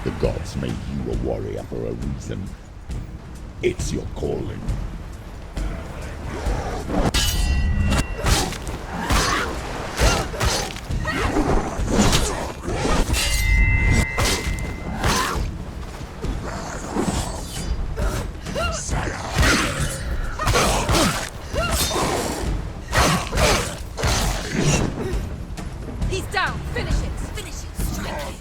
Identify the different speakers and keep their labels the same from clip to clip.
Speaker 1: The gods made you a warrior for a reason. It's your calling.
Speaker 2: He's down! Finish it! Finish it! Strike him!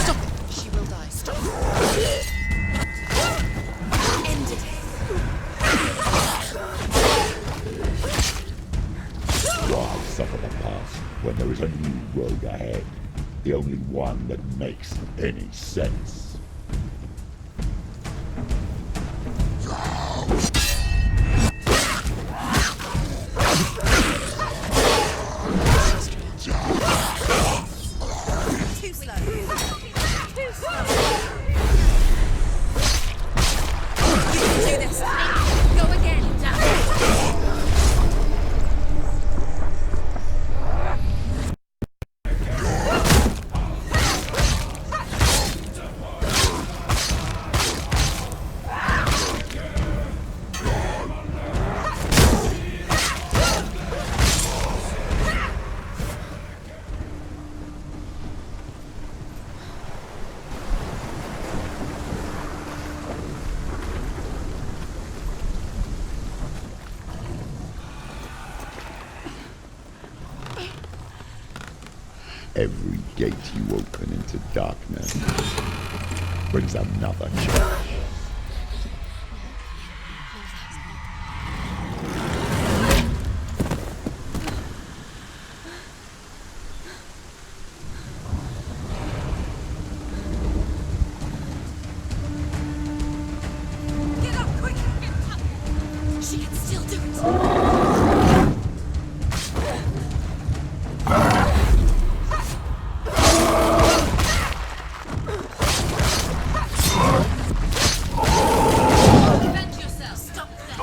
Speaker 2: Stop it! She will die. Stop it! End it!
Speaker 1: Why suffer the past when there is a new road ahead? The only one that makes any sense.
Speaker 2: Too slow. Too slow. You can do this. Go again.
Speaker 1: Every gate you open into darkness brings another change.
Speaker 2: Get up, quick! Get up! She can still do it! Defend yourself! Stop them!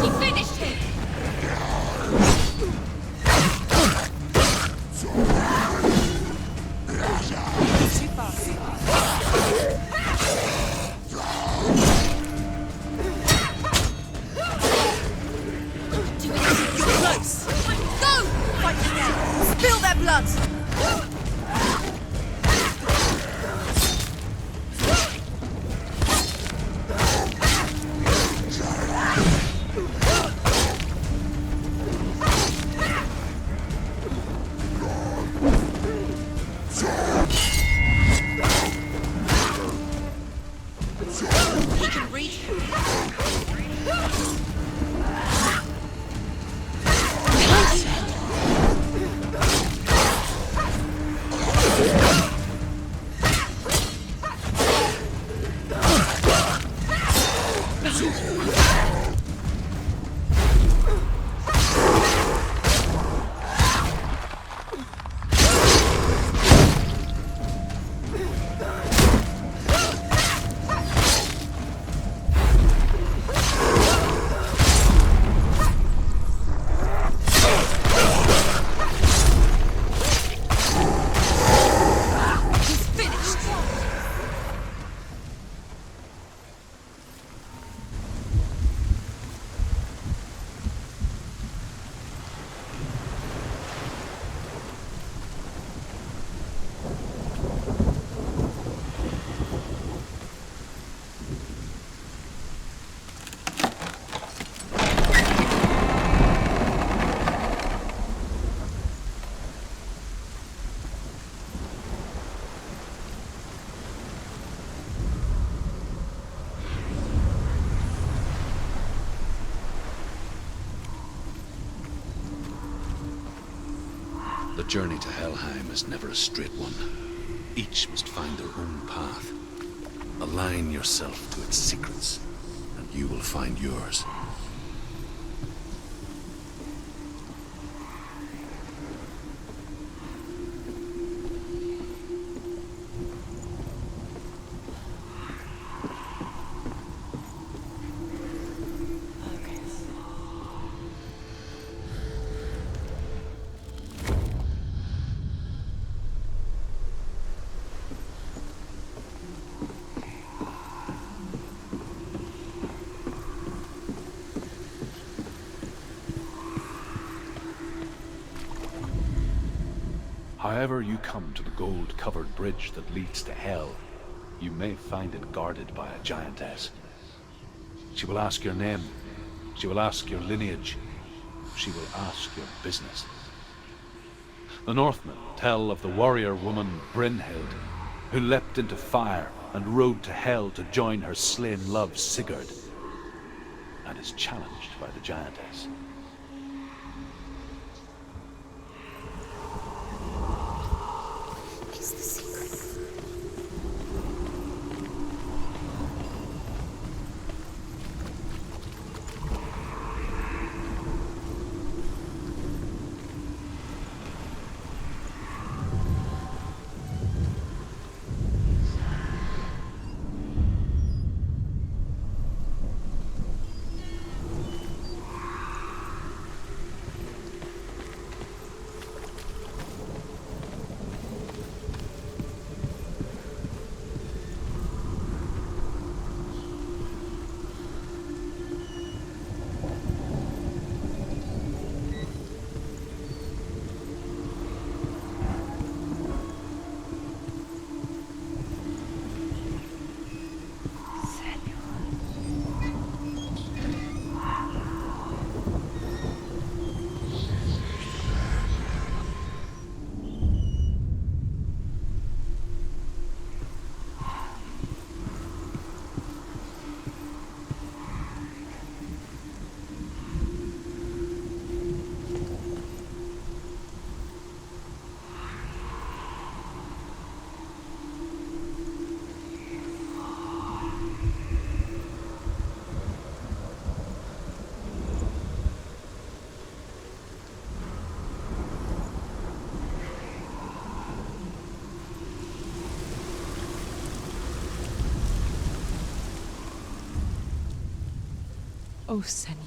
Speaker 2: She finished him! Too fast. You're close! Go! Fight again! Spill their blood! He can reach you. He's finished!
Speaker 3: The journey to Helheim is never a straight one. Each must find their own path. Align yourself to its secrets, and you will find yours.
Speaker 4: However you come to the gold-covered bridge that leads to Hell, you may find it guarded by a giantess. She will ask your name, she will ask your lineage, she will ask your business. The Northmen tell of the warrior woman Brynhild, who leapt into fire and rode to Hell to join her slain love Sigurd, and is challenged by the giantess.
Speaker 2: Is the secret?
Speaker 5: Oh, Senua.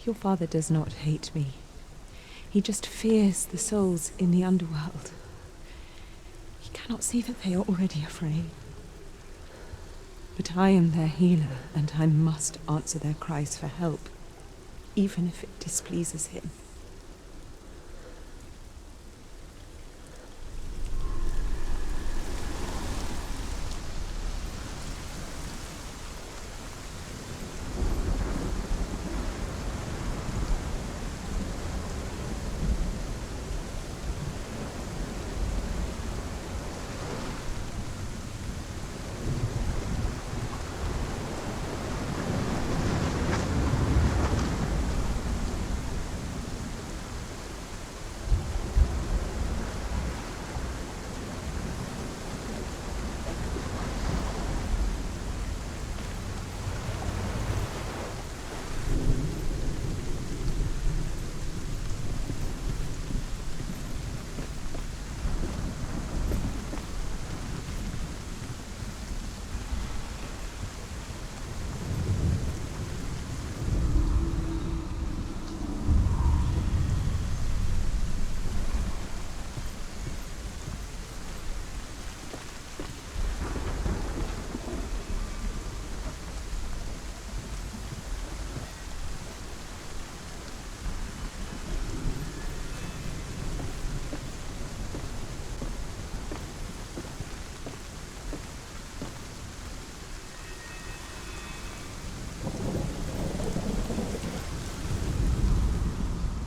Speaker 5: Your father does not hate me. He just fears the souls in the underworld. He cannot see that they are already afraid. But I am their healer, and I must answer their cries for help, even if it displeases him.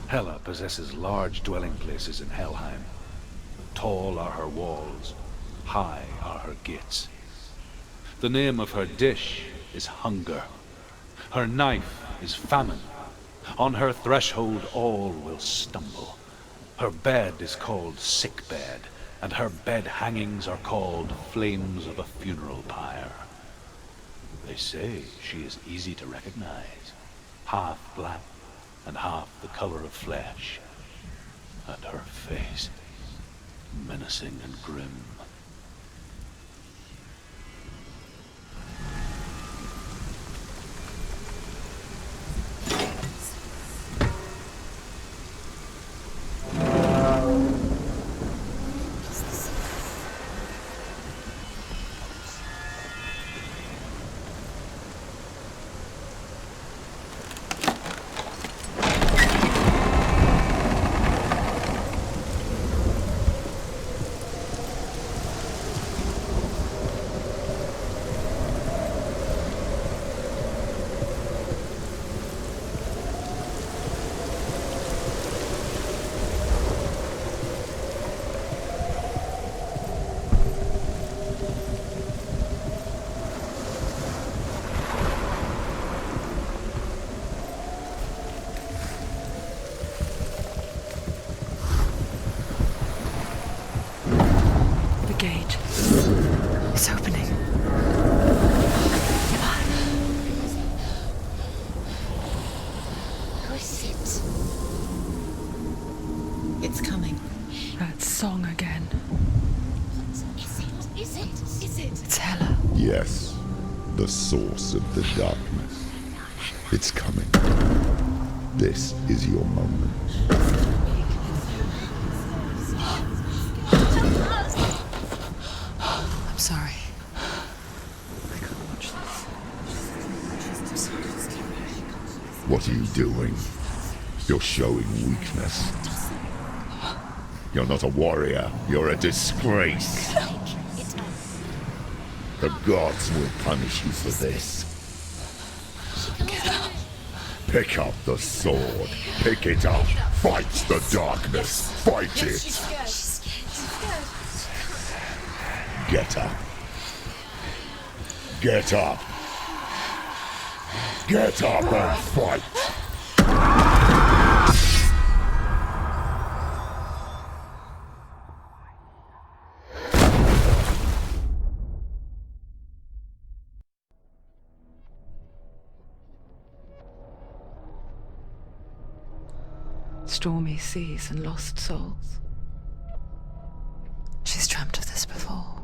Speaker 4: Hela possesses large dwelling places in Helheim. Tall are her walls, high are her gates. The name of her dish is hunger. Her knife is famine. On her threshold all will stumble. Her bed is called sick bed, and her bed hangings are called flames of a funeral pyre. They say she is easy to recognize, half black and half the color of flesh, and her face menacing and grim.
Speaker 5: It's opening. Come on.
Speaker 2: Who is it?
Speaker 5: It's coming. That song again.
Speaker 2: Is it?
Speaker 5: It's Hella.
Speaker 1: Yes, the source of the darkness. It's coming. This is your moment.
Speaker 5: I'm sorry. I can't watch this.
Speaker 1: What are you doing? You're showing weakness. You're not a warrior. You're a disgrace. The gods will punish you for this.
Speaker 5: Get up.
Speaker 1: Pick up the sword. Pick it up. Fight the darkness. Fight it.
Speaker 2: She's scared.
Speaker 1: Get up. Get up. Get up and fight.
Speaker 5: Stormy seas and lost souls. She's dreamt of this before.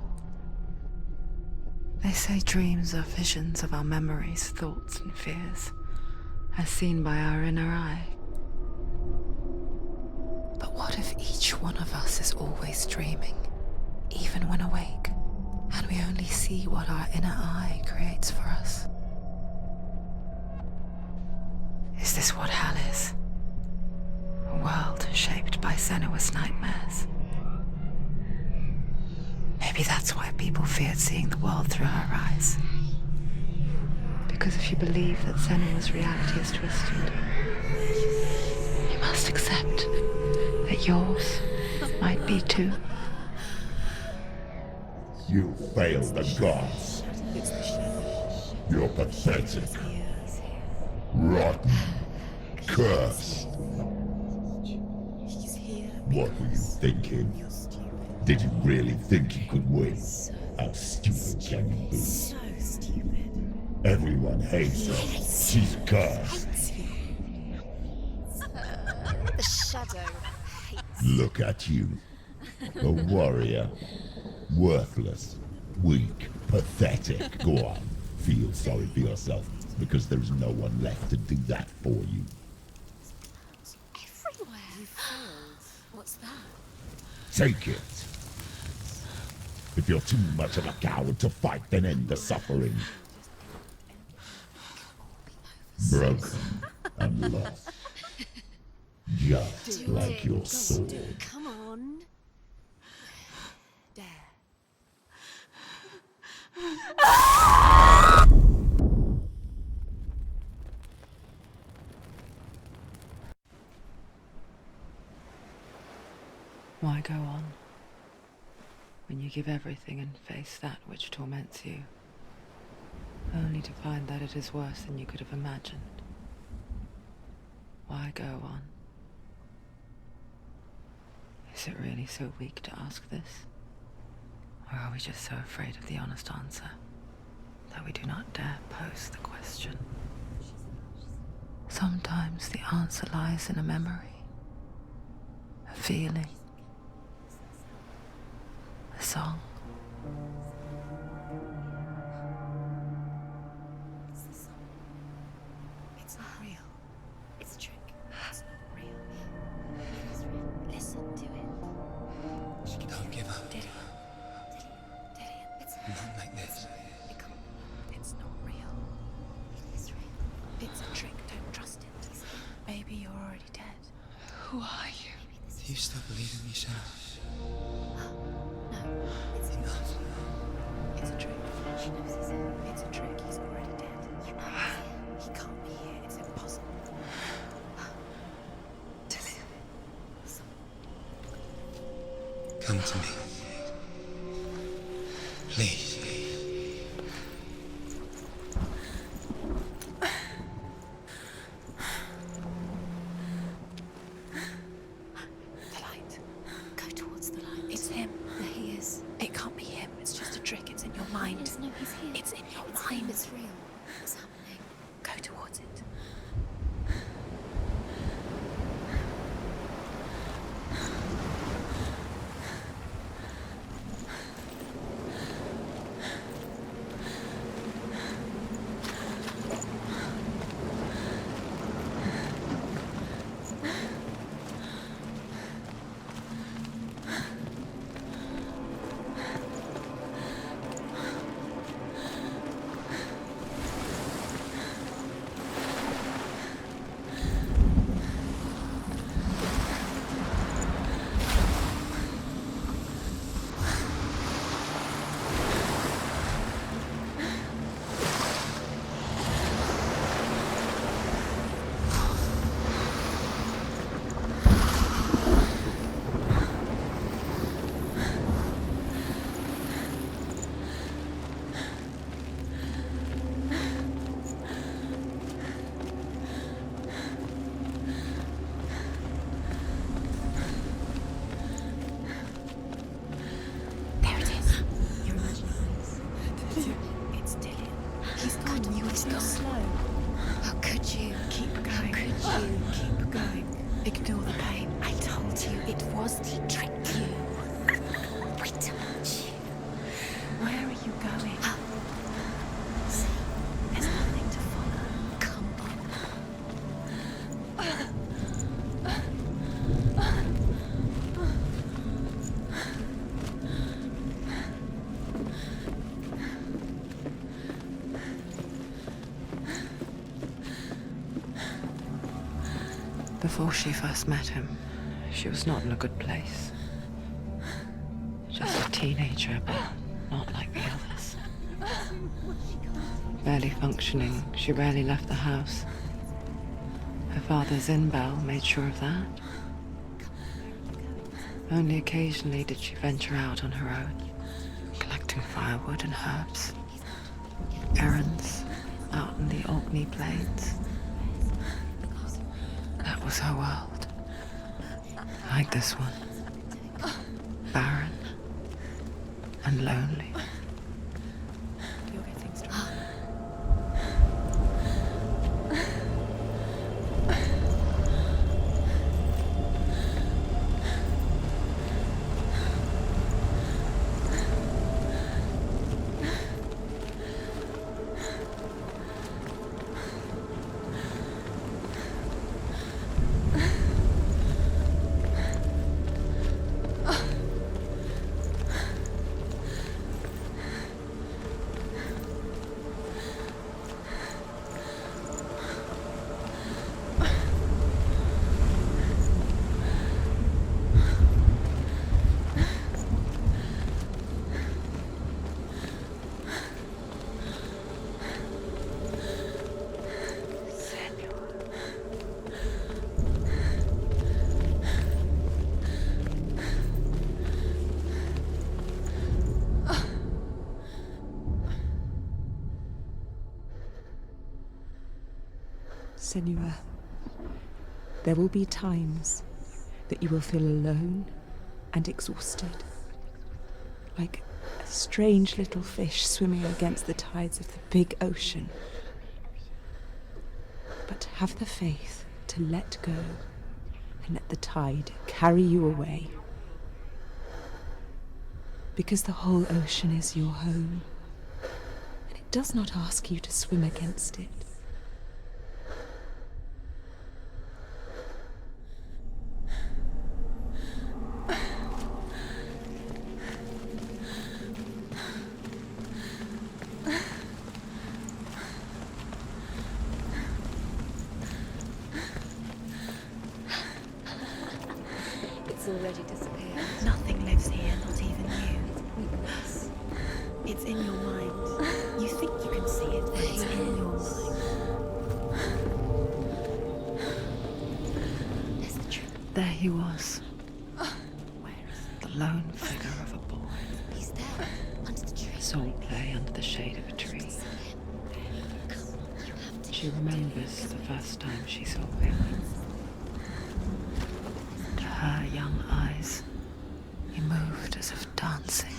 Speaker 5: They say dreams are visions of our memories, thoughts and fears, as seen by our inner eye. But what if each one of us is always dreaming, even when awake, and we only see what our inner eye creates for us? Is this what hell is? A world shaped by Senua's nightmares. Maybe that's why people feared seeing the world through her eyes. Because if you believe that Senua's reality is twisted, you must accept that yours might be too.
Speaker 1: You failed the gods. You're pathetic. Rotten. Cursed. What were you thinking? Did you really think you could win? How stupid can you be?
Speaker 2: So stupid.
Speaker 1: Everyone hates her. She's cursed.
Speaker 2: The shadow hates.
Speaker 1: Look at you. A warrior. Worthless. Weak. Pathetic. Go on. Feel sorry for yourself, because there's no one left to do that for you.
Speaker 2: Everywhere. You failed. What's that?
Speaker 1: Take it. If you're too much of a coward to fight, then end the suffering. Broken and lost. Just like your sword.
Speaker 2: Come on. There.
Speaker 5: Why go on when you give everything and face that which torments you, only to find that it is worse than you could have imagined? Why go on Is it really so weak to ask this? Or are we just so afraid of the honest answer that we do not dare pose the question? Sometimes the answer lies in a memory, a feeling, a song.
Speaker 2: It's the song. It's not real. It's a trick. It's not real. It is real. Listen to it. She can
Speaker 6: Don't give up.
Speaker 2: Did it? It's
Speaker 6: Not like this.
Speaker 2: It can't. It's not real. It is real. It's a trick. Don't trust it. Maybe you're already dead.
Speaker 5: Who are you?
Speaker 6: Do you still believe in me, Senua?
Speaker 2: No, it's
Speaker 6: Enough.
Speaker 2: It's a trick. She knows he's here. It's a trick. He's already dead. You know he's here. He can't be here. It's impossible.
Speaker 6: Come to me. Please.
Speaker 2: The light. Go towards the light. It's him. There he is. It can't be him. It's just a trick. It's in your mind. No, he's here. It's in your mind. It's real. What's happening? Go towards it. There it is. You're imagining this. It's Dillian. He's gone. You were too slow. How could you? Keep going. How could you? Keep going. Ignore the pain. I told you it was to trick you. I told you. Where are you going? See, there's nothing to follow. Come on.
Speaker 5: Before she first met him, she was not in a good place. Just a teenager, but not like the others. Barely functioning, she rarely left the house. Her father, Zinbel, made sure of that. Only occasionally did she venture out on her own, collecting firewood and herbs. Errands out in the Orkney Plains. That was her world. Like this one. Barren and lonely.
Speaker 2: You're getting stronger.
Speaker 7: Senua, there will be times that you will feel alone and exhausted, like a strange little fish swimming against the tides of the big ocean. But have the faith to let go and let the tide carry you away. Because the whole ocean is your home, and it does not ask you to swim against it.
Speaker 2: It's already disappeared.
Speaker 8: Nothing lives here, not even you.
Speaker 2: Weakness.
Speaker 8: It's in your mind. You think you can see it, but it's in your mind.
Speaker 2: There's the truth.
Speaker 5: There he was,
Speaker 2: Where is
Speaker 5: the lone figure of a boy.
Speaker 2: he? He's there, under the tree.
Speaker 5: Saul lay under the shade of a tree.
Speaker 2: Come, you have to.
Speaker 5: She remembers the first time she saw him. To her young eyes, he moved as if dancing,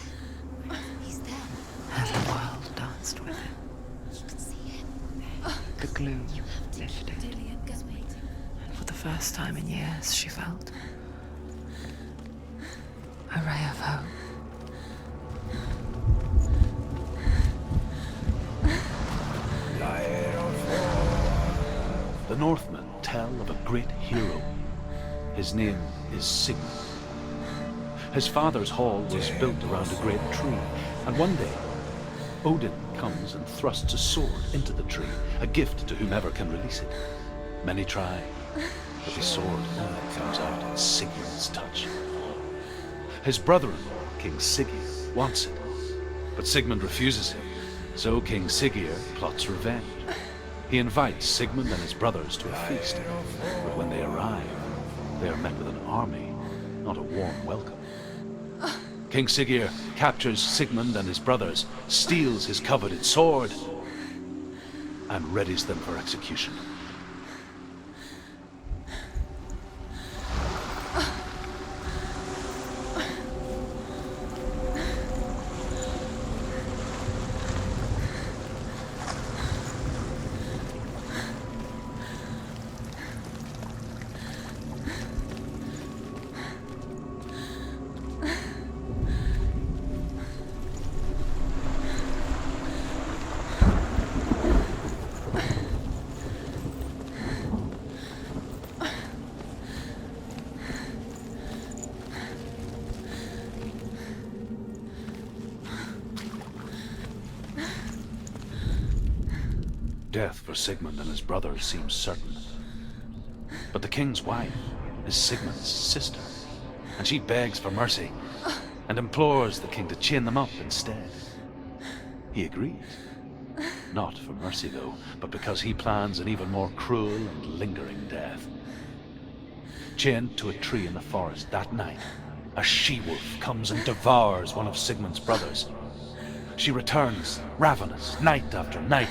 Speaker 2: He's there.
Speaker 5: and the world danced with him.
Speaker 2: You can see him.
Speaker 5: The gloom lifted,
Speaker 2: Dillian, go waiting.
Speaker 5: and for the first time in years she felt a ray of hope.
Speaker 4: The Northmen tell of a great hero. His name is Sigmund. His father's hall was built around a great tree, and one day, Odin comes and thrusts a sword into the tree, a gift to whomever can release it. Many try, but the sword only comes out in Sigmund's touch. His brother-in-law, King Siggeir, wants it, but Sigmund refuses him, so King Siggeir plots revenge. He invites Sigmund and his brothers to a feast, but when they arrive, they are met with an army, not a warm welcome. King Siggeir captures Sigmund and his brothers, steals his coveted sword, and readies them for execution. Death for Sigmund and his brothers seems certain. But the king's wife is Sigmund's sister, and she begs for mercy and implores the king to chain them up instead. He agrees. Not for mercy, though, but because he plans an even more cruel and lingering death. Chained to a tree in the forest that night, a she-wolf comes and devours one of Sigmund's brothers. She returns, ravenous, night after night,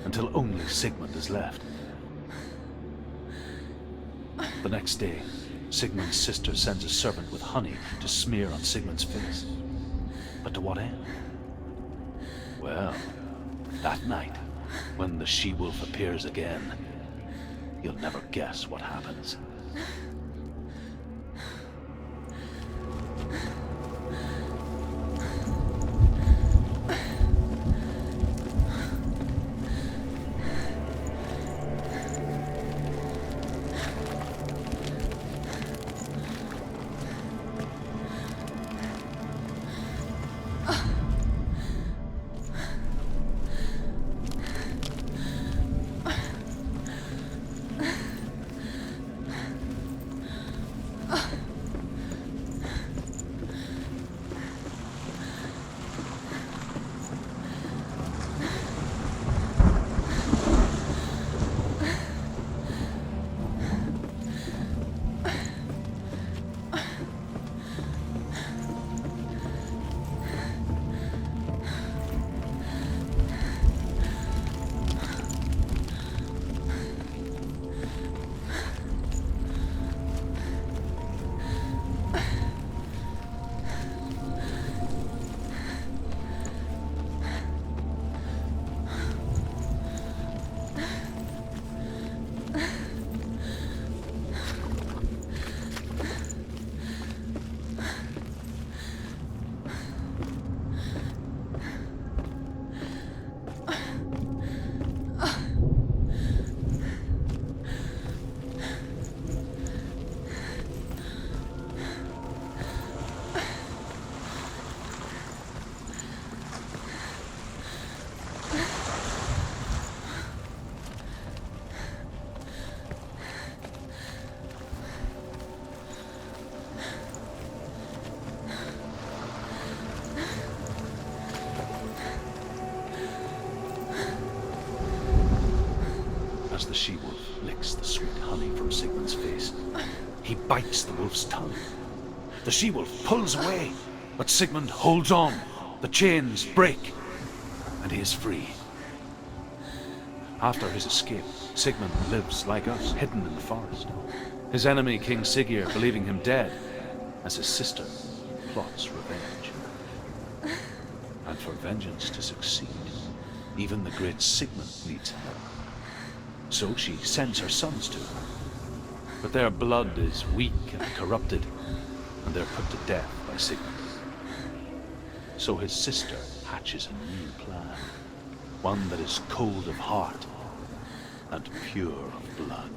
Speaker 4: until only Sigmund is left. The next day, Sigmund's sister sends a servant with honey to smear on Sigmund's face. But to what end? Well, that night, when the she-wolf appears again, you'll never guess what happens. as the she-wolf licks the sweet honey from Sigmund's face. He bites the wolf's tongue. The she-wolf pulls away, but Sigmund holds on. The chains break, and he is free. After his escape, Sigmund lives like us, hidden in the forest. His enemy, King Siggeir, believing him dead, as his sister plots revenge. And for vengeance to succeed, even the great Sigmund needs help. So she sends her sons to him. But their blood is weak and corrupted, and they're put to death by Sigmund. So his sister hatches a new plan, one that is cold of heart and pure of blood.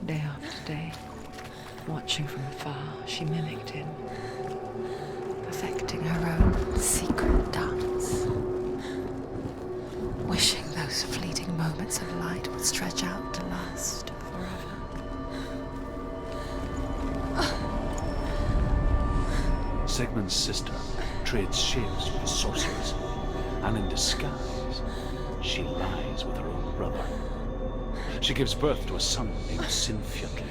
Speaker 5: Day after day, watching from afar, she mimicked him, perfecting her own secret dance, wishing those fleeting moments of light would stretch out to last forever.
Speaker 4: Sigmund's sister trades shapes with the sorceress, and in disguise, she lies with her own brother. She gives birth to a son named Sinfjotli.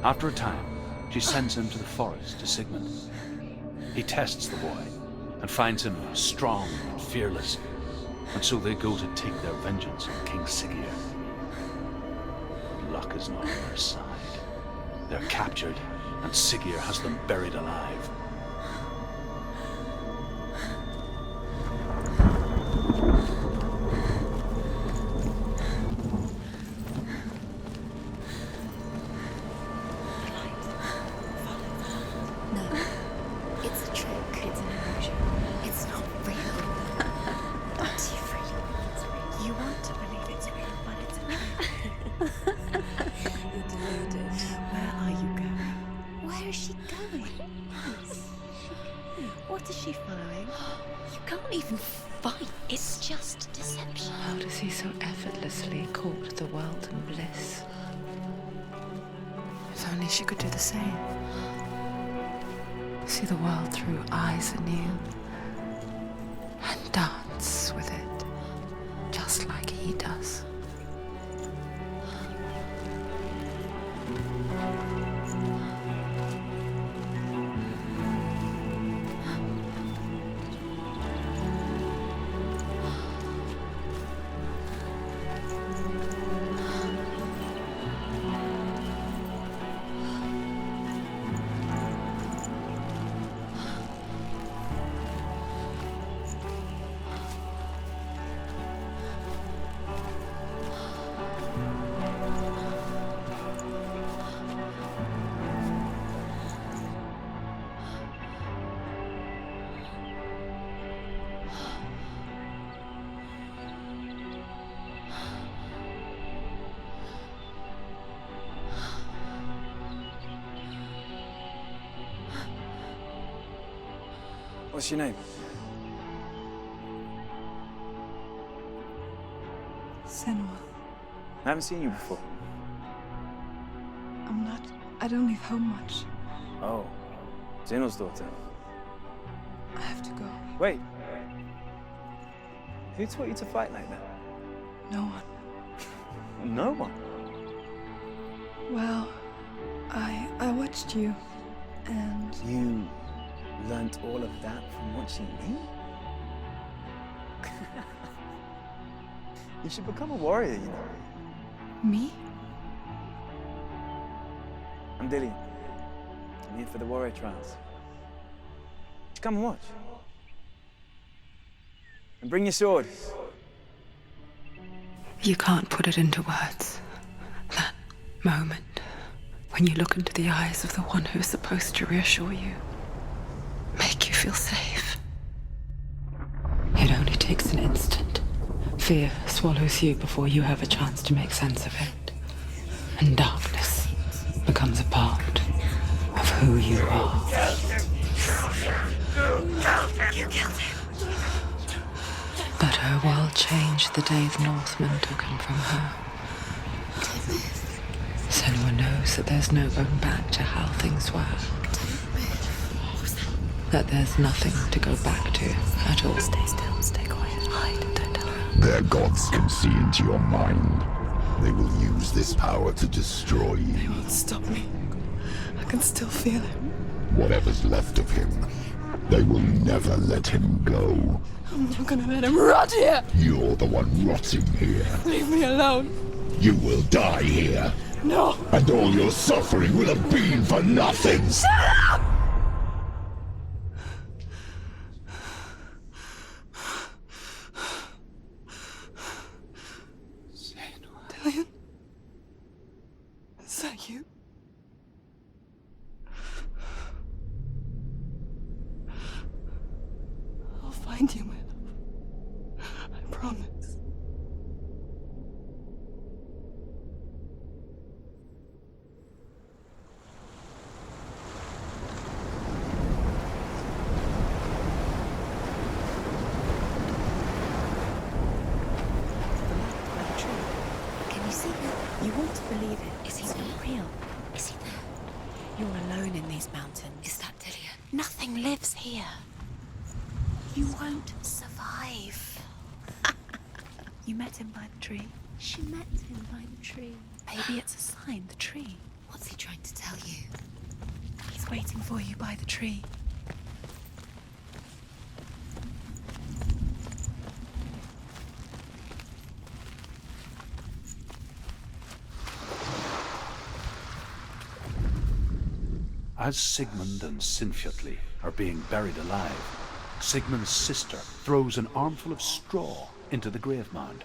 Speaker 4: After a time, she sends him to the forest to Sigmund. He tests the boy and finds him strong and fearless, and so they go to take their vengeance on King Siggeir. But luck is not on their side. They're captured, and Siggeir has them buried alive.
Speaker 8: What is she following? You can't even fight. It's just deception.
Speaker 5: How does he so effortlessly court the world and bliss? If only she could do the same. See the world through eyes anew and dance with it, just like he does.
Speaker 9: What's your name?
Speaker 7: Senua.
Speaker 9: I haven't seen you before.
Speaker 7: I don't leave home much.
Speaker 9: Oh, Zeno's daughter.
Speaker 7: I have to go.
Speaker 9: Wait. Who taught you to fight like that?
Speaker 7: No one.
Speaker 9: No one?
Speaker 7: Well, I watched you, and...
Speaker 9: You learnt all of that from watching me? You should become a warrior, you know.
Speaker 7: Me?
Speaker 9: I'm Dillian. I'm here for the warrior trials. Come and watch. And bring your sword.
Speaker 5: You can't put it into words. That moment when you look into the eyes of the one who is supposed to reassure you, make you feel safe. It only takes an instant. Fear swallows you before you have a chance to make sense of it. And darkness becomes a part of who you are.
Speaker 8: You killed him.
Speaker 5: But her world changed the day the Northmen took him from her. Senua knows that there's no going back to how things were. That there's nothing to go back to at all.
Speaker 8: Stay still, stay quiet, hide, don't tell her.
Speaker 1: Their gods can see into your mind. They will use this power to destroy you.
Speaker 7: They won't stop me. I can still feel him.
Speaker 1: Whatever's left of him, they will never let him go.
Speaker 7: I'm not gonna let him rot here!
Speaker 1: You're the one rotting here.
Speaker 7: Leave me alone!
Speaker 1: You will die here.
Speaker 7: No!
Speaker 1: And all your suffering will have been for nothing.
Speaker 7: Shut up! Dillion? Is that you? I'll find you, my love. I promise.
Speaker 8: Can you see that? You want to believe it. Is he not real? Is he there? You're alone in these mountains.
Speaker 2: Is that Dillion?
Speaker 8: Nothing lives here. You won't survive. You met him by the tree. She met him by the tree. Maybe it's a sign, the tree.
Speaker 2: What's he trying to tell you?
Speaker 8: He's waiting for you by the tree.
Speaker 4: As Sigmund and Sinfjotli are being buried alive, Sigmund's sister throws an armful of straw into the grave mound.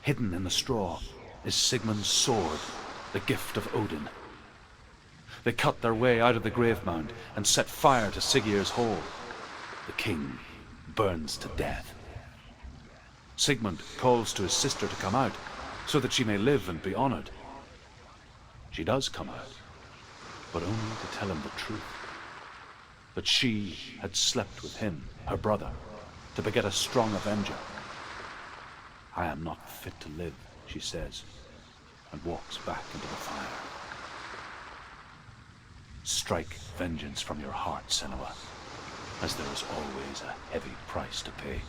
Speaker 4: Hidden in the straw is Sigmund's sword, the gift of Odin. They cut their way out of the grave mound and set fire to Siggeir's hall. The king burns to death. Sigmund calls to his sister to come out so that she may live and be honored. She does come out, but only to tell him the truth. That she had slept with him, her brother, to beget a strong avenger. I am not fit to live, she says, and walks back into the fire. Strike vengeance from your heart, Senua, as there is always a heavy price to pay.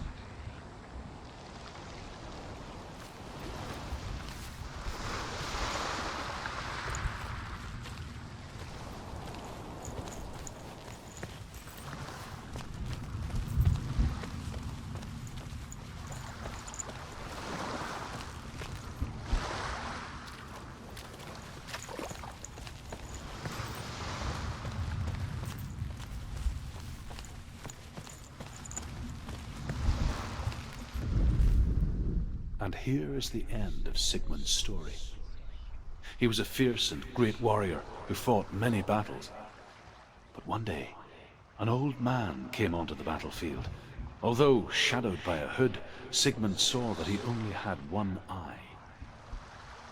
Speaker 4: And here is the end of Sigmund's story. He was a fierce and great warrior who fought many battles. But one day, an old man came onto the battlefield. Although shadowed by a hood, Sigmund saw that he only had one eye.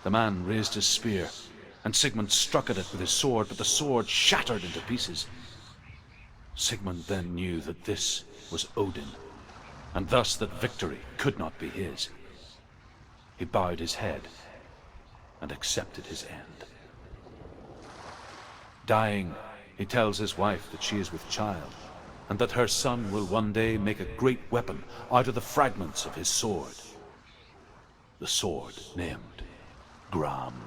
Speaker 4: The man raised his spear, and Sigmund struck at it with his sword, but the sword shattered into pieces. Sigmund then knew that this was Odin, and thus that victory could not be his. He bowed his head and accepted his end. Dying, he tells his wife that she is with child, and that her son will one day make a great weapon out of the fragments of his sword. The sword named Gram.